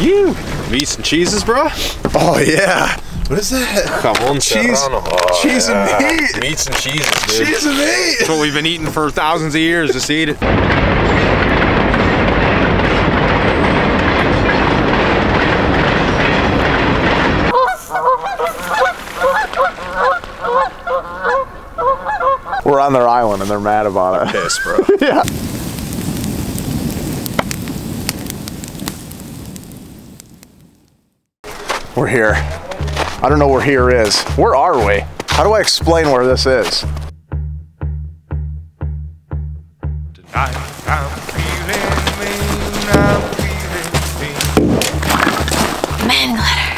Phew. Meats and cheeses, bro? Oh, yeah. What is that? Come on, cheese. Oh, cheese yeah. and meat. Meats and cheeses, dude. Cheese and meat. That's what we've been eating for thousands of years. Just eat it. We're on their island and they're mad about it. Piss, bro. Yeah. We're here. I don't know where here is. Where are we? How do I explain where this is? Tonight I'm feeling mean, I'm feeling mean. Man glitter.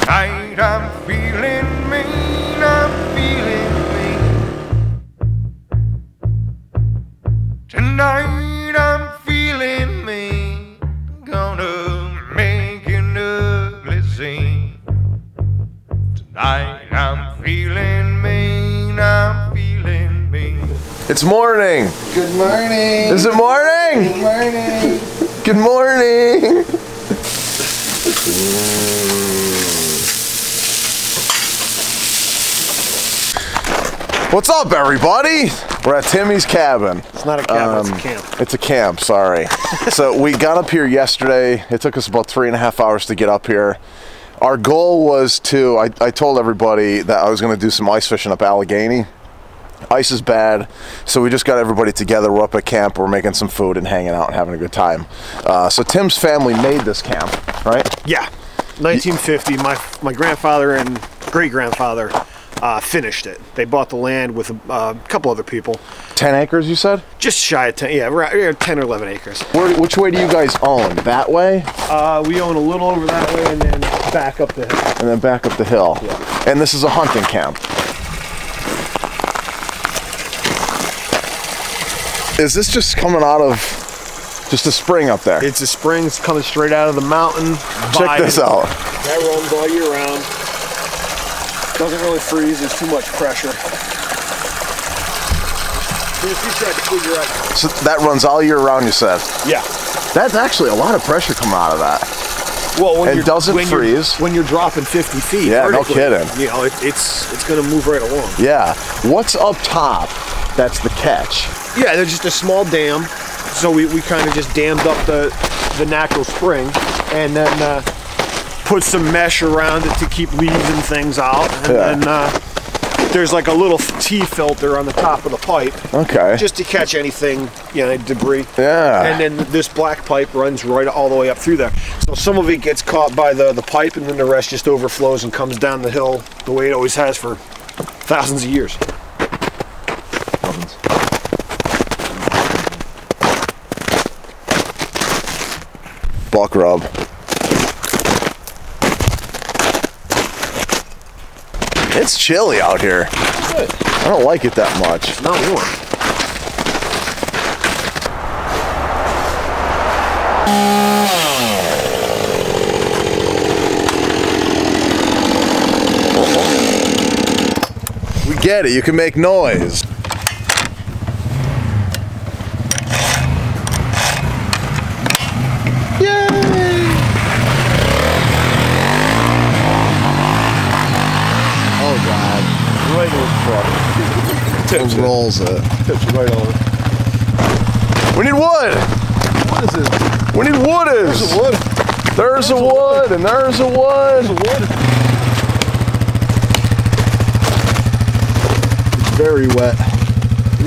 Tonight I'm feeling mean, I'm feeling mean. Tonight I'm feeling mean, gonna make an ugly scene. Tonight I'm feeling mean, I'm feeling mean. It's morning. Good morning. Is it morning? Good morning. Good morning. What's up, everybody? We're at Timmy's cabin. It's not a cabin, it's a camp. It's a camp, sorry. So we got up here yesterday. It took us about 3.5 hours to get up here. Our goal was to, I told everybody that I was gonna do some ice fishing up Allegheny. Ice is bad, so we just got everybody together. We're up at camp, we're making some food and hanging out and having a good time. So Tim's family made this camp, right? Yeah, 1950. My grandfather and great-grandfather finished it. They bought the land with a couple other people. 10 acres, you said? Just shy of 10, yeah, we're 10 or 11 acres. Which way do you guys own? That way? We own a little over that way and then back up the hill. And then back up the hill. Yeah. And this is a hunting camp. Is this just coming out of just a spring up there? It's a spring, it's coming straight out of the mountain. Check this out. That runs all year round. Doesn't really freeze, there's too much pressure. If you tried to figure out. So that runs all year round, you said? Yeah. That's actually a lot of pressure coming out of that. Well, when it doesn't freeze. When you're dropping 50 feet. Yeah, no kidding. You know, it's going to move right along. Yeah. What's up top? That's the catch. Yeah, there's just a small dam. So we kind of just dammed up the natural spring and then put some mesh around it to keep leaves and things out. And then there's like a little T-filter on the top of the pipe. Okay. Just to catch anything, you know, debris. Yeah. And then this black pipe runs right all the way up through there. So some of it gets caught by the pipe and then the rest just overflows and comes down the hill the way it always has for thousands of years. Buck rub. It's chilly out here. Good. I don't like it that much. It's not warm. We get it, you can make noise. Right in his truck. Tips rolls it. Tips right over. We need wood! What is it? We need wood! There's a wood. There's a wood, and there's a wood. There's a wood. It's very wet.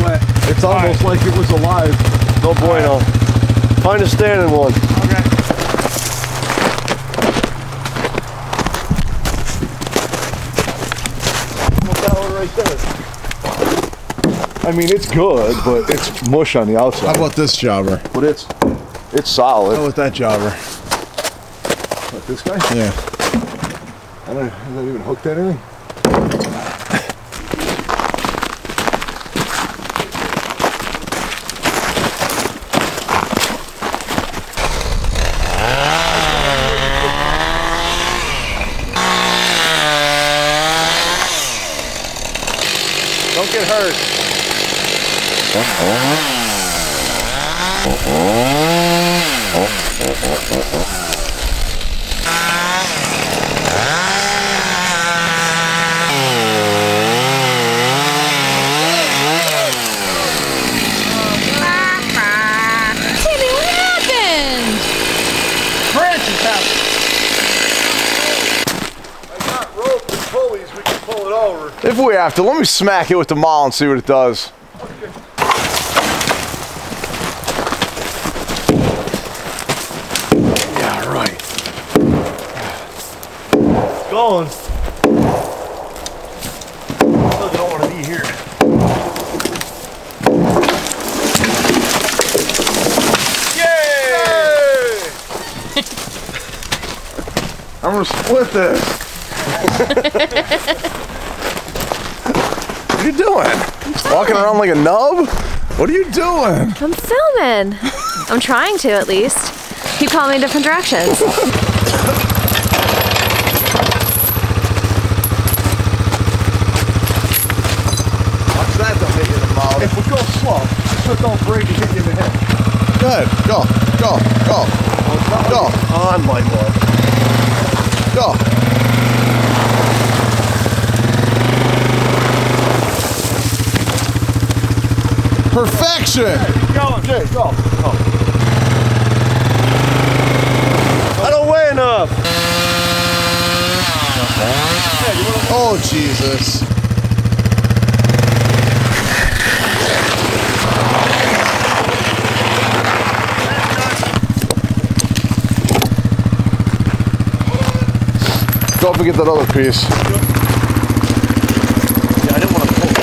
Wet. It's almost like it was alive. No bueno. Find a standing one. Okay. Right there. I mean, it's good, but it's mush on the outside. How about this jobber? But it's solid. How about that jobber? What, this guy? Yeah. I don't, is that even hooked at anything? Don't get hurt. Oh. Timmy, what happened? Branches happened. I got rope and pulleys, we can pull it over. If we have to, let me smack it with the maul and see what it does. Okay. Yeah, right. It's going. Look, I don't want to be here. Yay! I'm gonna split this. What are you doing? Walking around like a nub? What are you doing? I'm filming. I'm trying to, at least. Keep calling me in different directions. Watch that, don't hit you in the mouth. If we go slow, so it don't break and hit you in the head. Go ahead, go, go, go, go, On my boy. go. Perfection! Going. Okay, go. Go. I don't weigh enough. Oh, Jesus. Go up and get that other piece. Yeah, I didn't want to pull it.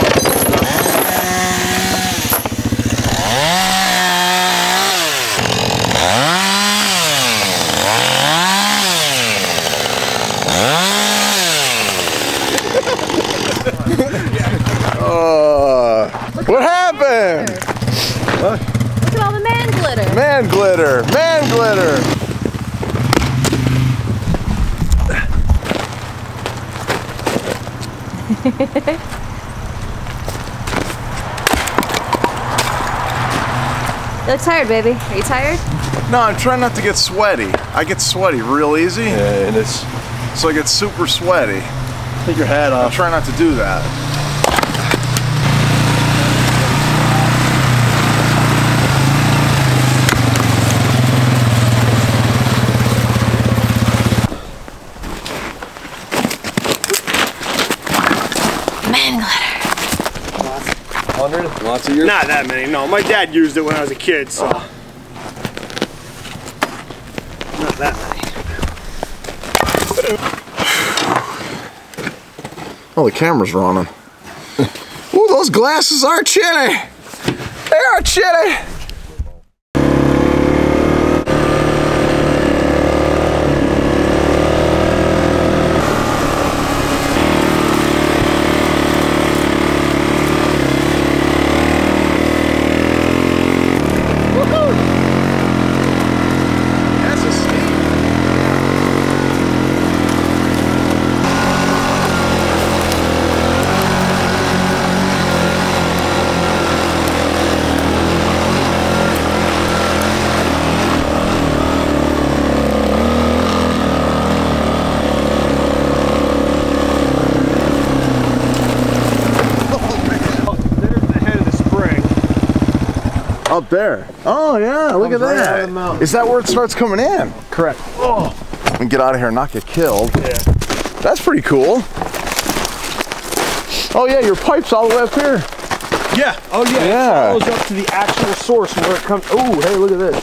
What happened? Look at all the man glitter. Man glitter, man glitter. You look tired, baby. Are you tired? No, I'm trying not to get sweaty. I get sweaty real easy. Yeah, and it's. So I get super sweaty. Take your hat I'm off. trying not to do that. Man glitter. 100? Lots of years? Not that many. No, my dad used it when I was a kid, so. Not that many. Oh, the camera's running. Ooh, those glasses are chilly. They are chilly. Up there. Oh yeah, look at Comes right out of the that. mountain. Is that where it starts coming in? Correct. Oh, and get out of here and not get killed. Yeah. That's pretty cool. Oh yeah, your pipe's all the way up here. Yeah. Oh yeah. Yeah. It follows up to the actual source where it comes. Oh, hey, look at this.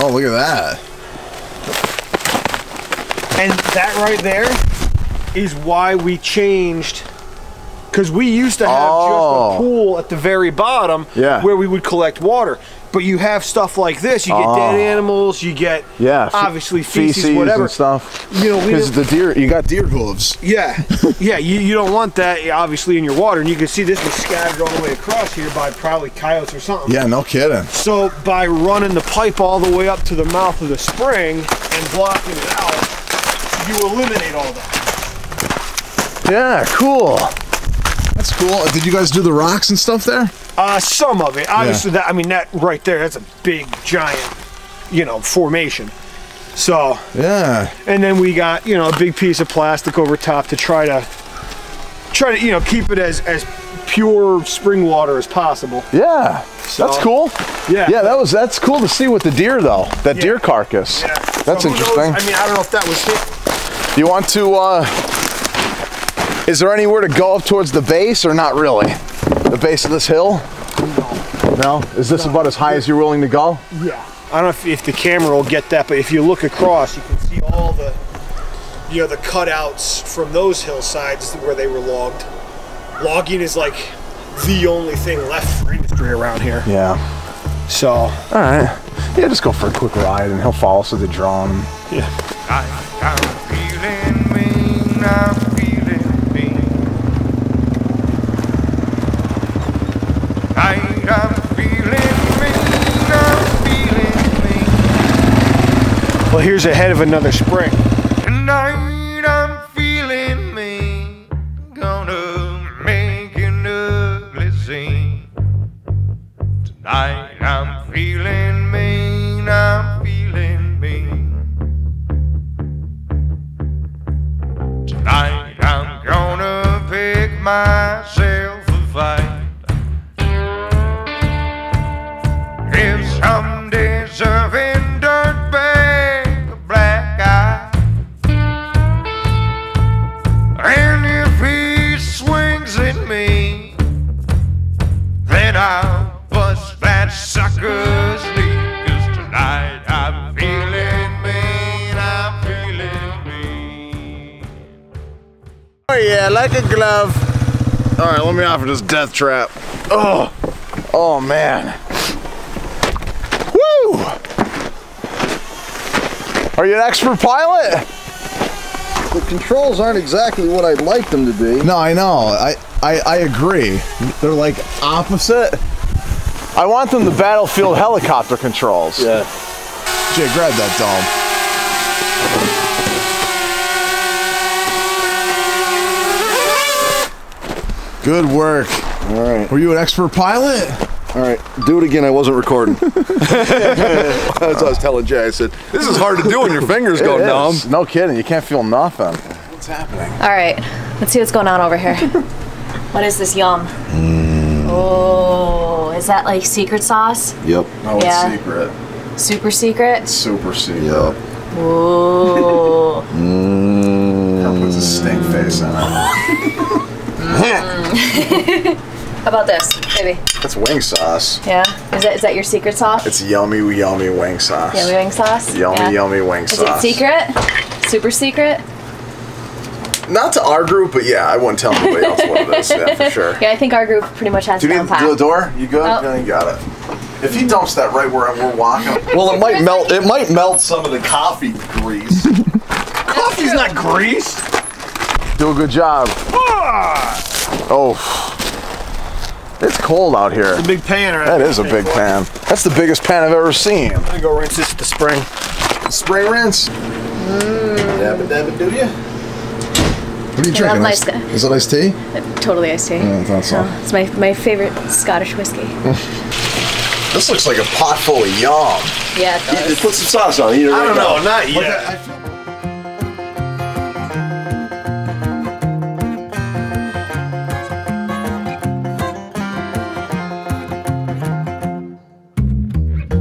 Oh, look at that. And that right there is why we changed, because we used to have just a pool at the very bottom where we would collect water. But you have stuff like this, you get dead animals, you get obviously feces, whatever and stuff. You know, because the deer, you got deer hooves. Yeah, yeah. You don't want that obviously in your water, and you can see this was scattered all the way across here by probably coyotes or something. Yeah, no kidding. So by running the pipe all the way up to the mouth of the spring and blocking it out, you eliminate all that. Yeah, cool. That's cool. Did you guys do the rocks and stuff there? Some of it. Obviously, that, I mean, that right there, that's a big, giant, you know, formation. So, yeah. And then we got, you know, a big piece of plastic over top to try to, you know, keep it as pure spring water as possible. Yeah, so, that's cool. Yeah. Yeah, that's cool to see with the deer though. That deer carcass. Yeah. That's so interesting. I mean, I don't know if that was it. You want to, is there anywhere to go up towards the base or not really? The base of this hill? No? Is this about as high as you're willing to go? Yeah. I don't know if the camera will get that, but if you look across, you can see all the, you know, the cutouts from those hillsides where they were logged. Logging is like the only thing left for industry around here. Yeah. So. All right. Yeah, just go for a quick ride and he'll follow us with the drone. Yeah. I'm feeling mean, I'm feeling mean. I'm feeling mean, I'm feeling mean. Well, here's ahead of another spring. Tonight I'm feeling mean, gonna make an ugly scene. Tonight I'm feeling mean, I'm feeling mean. Tonight I'm gonna pick myself a fight. If some deserving dirtbag a black eye, and if he swings at me, then I'll bust that sucker's knee. 'Cause tonight I'm feeling mean, I'm feeling mean. Oh yeah, like a glove. All right, let me offer this death trap. Oh man. Woo! Are you an expert pilot? The controls aren't exactly what I'd like them to be. No, I know. I agree. They're like opposite. I want them the battlefield helicopter controls. Yeah. Jay, grab that dome. Good work. All right. Were you an expert pilot? All right. Do it again. I wasn't recording. That's what I was telling Jay. I said, this is hard to do when your fingers go numb. No kidding, you can't feel nothing. What's happening? All right, let's see what's going on over here. What is this yum? Oh, is that like secret sauce? Yep. Oh, Yeah. it's secret. Super secret? Super secret. Yep. Ooh. That puts a stink face in it. How about this, baby? That's wing sauce. Yeah? Is that your secret sauce? It's yummy, yummy wing sauce. Yummy wing sauce? Yummy, Yeah. yummy wing Is sauce. it secret? Super secret? Not to our group, but yeah, I wouldn't tell anybody else what it is. Yeah, for sure. Yeah, I think our group pretty much has Do it you down need pat. the door? You good? Oh. No, you got it. If he dumps that right where we're walking, Well, it might melt. It might melt some of the coffee grease. Coffee's not grease. Do a good job. Oh, it's cold out here. It's a big pan, right? That is a big pan. That's the biggest pan I've ever seen. I'm gonna go rinse this at the spring. spray rinse. Dabba dabba do ya? What are you drinking? nice. Is it iced tea? Totally iced tea. Yeah, I thought so. It's my favorite Scottish whiskey. This looks like a pot full of yum. Yeah, it does. Put some sauce on it. Eat it right I don't now. know, not yet.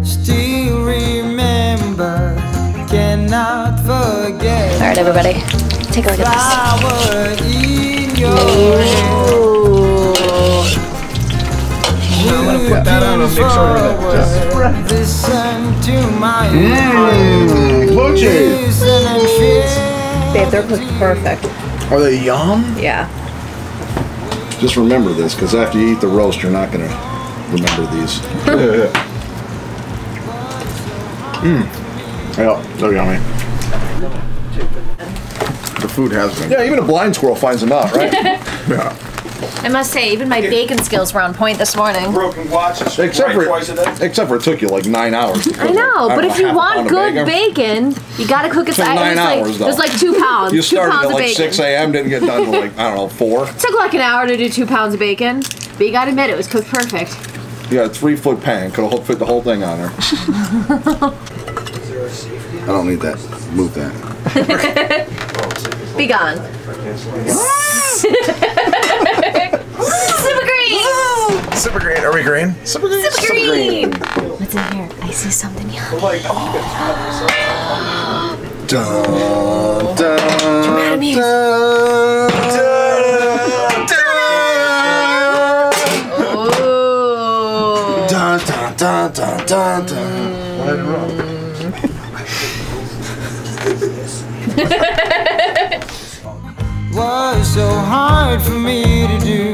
Still remember, cannot forget. All right, everybody, take a look at Flower in your hand. I'm gonna put that on a mixer over there. Listen to my Blue cheese. listen and share. this. Babe, they're cooked perfect. Are they yum? Yeah. Just remember this, because after you eat the roast, you're not gonna remember these. Yeah, they're yummy. The food has been. Yeah, even a blind squirrel finds them out, right? Yeah. I must say, even my bacon skills were on point this morning. Broken watches. Except for twice a day. except for it took you like 9 hours. To cook I know, but if you want good bacon, you gotta cook it. Took 9 hours, It was like 2 pounds. you 2 started pounds at of like bacon. 6 a.m. Didn't get done till like I don't know 4. It took like an hour to do 2 pounds of bacon, but you gotta admit it was cooked perfect. You got a 3-foot pan. Could have fit the whole thing on there. I don't need that. Move that. Be gone. Super green. Super green. Are we green? Super green. What's in here? I see something yellow. Dun, dun, Oh. dun, dun, dun, dun, dun. What did I do wrong? Was so hard for me to do.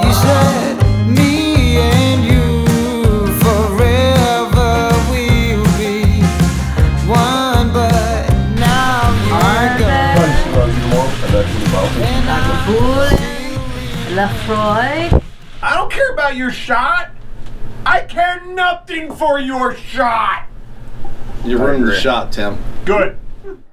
You said me and you forever will be one, but now you're gone. And Lafroy. I don't care about your shot. I care nothing for your shot. You ruined the shot, Tim. Good.